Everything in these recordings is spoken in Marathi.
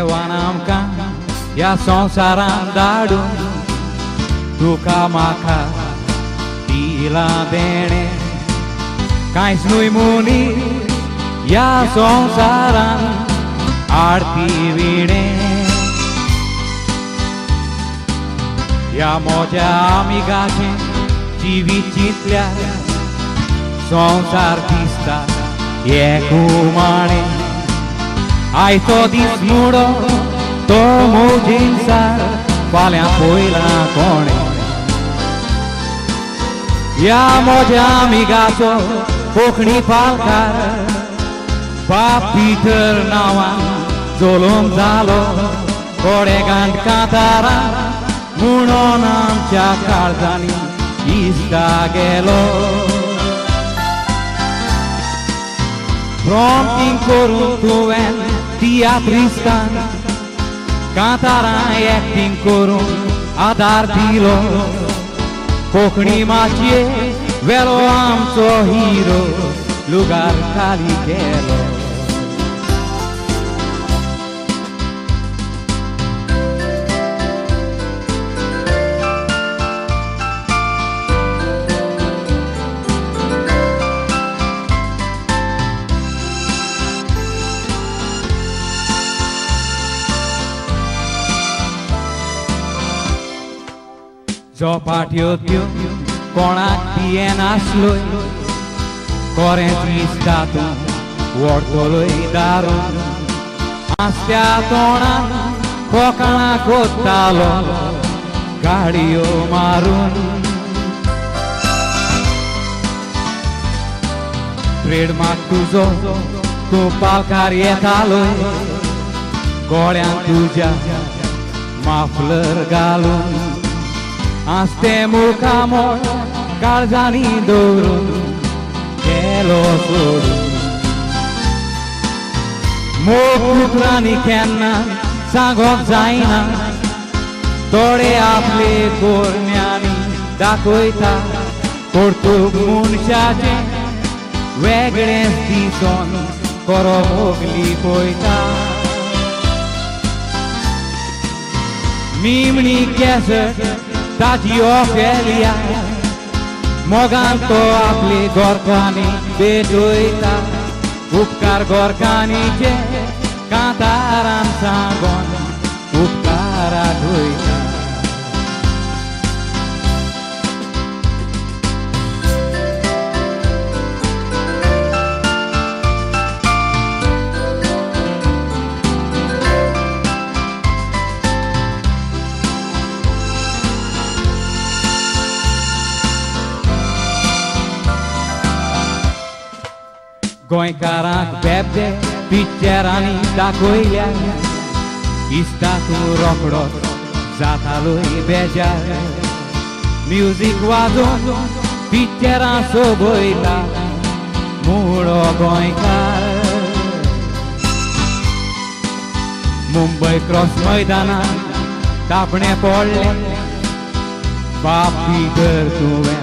देवान आमकां ह्या संवसारान धाडून तुका म्हाका दिलां देणें कांयच न्हय मनीस ह्या संवसारान आरती विणें ह्या म्हज्या आमिगाचें जिवीत चिंतल्यार संवसार दिसता एक उमाणें आयतो दीस मुडो तो मोजींसार फाल्यां पयला कोणें ह्या म्हज्या आमिगाचो कोंकणी पालकार बाप पिटर नांवान जल्म जालो कोडेगांठ कांतारां म्हणून आमच्या काळजांनी इश्टा गेलो प्रॉम्प्टिंग करून तुवें तियात्रिस्तान कांतारां एक्टिंग करून आदार दिलो कोंकणी माचये वेलो आमचो हिरो लुगार खाली गेलो जोपाट्यो त्यो कोणाक दियेनासल्यो कोरें दिसता तूं व्हरतलोय दारून आस्त्या तोंडान कोंकणा कोत्तालो गाडयो मारून ट्रेडमार्क तुजो तूं पालकार येतालोय गोळ्यांत तुज्या माफलर घालून आस्ते मुखामोळ काळजांनी दवरून गेलो सोडून मोग पुत्रांनी केन्ना सांगोंक जायना दोळे आपले कोरम्यांनी दाखयता परतूक मनशाचें वेगळेंच दिसोन कोरो मोगली पळयता निमणी केसट ताजी ऑफेलिया मोगान तो आपली गोरकांनी भेटयता उपकार गोरकांनीचे कांतारान सांगोन उपकार आठयता गोंयकारांक बेबदे पिक्चरांनी दाखयल्या इश्टा तूं रोखडोच जातालोय बेजार म्युजीक वाजोवन पिक्चरां सोबयता मुळो गोंयकार मुंबय क्रॉस मैदानान तापणे पडले बाप पिटर तुवें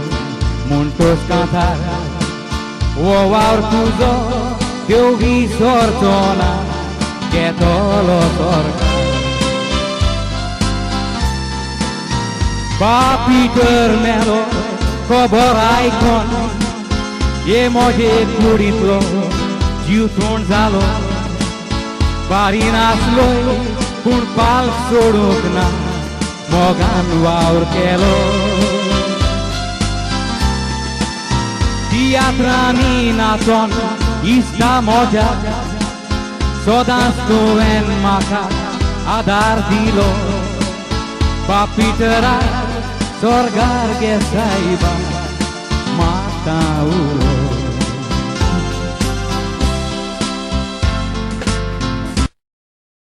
म्हणटोच कांतार वो वावर तुजो देव विसरचो ना घेतलो सरकार बाप पिटर मेलो खबर आयकोन हे म्हजे कुडींतलो जीव तोंड जालो बारी नासलोय पूण पालक सोडूंक ना मोगान वावर केलो तियात्रांनी नाचोन इश्टा मोज्या सदांच तुवें म्हाका आदार दिलो बाप पिटराक स्वर्गार गे सायबा माता उलो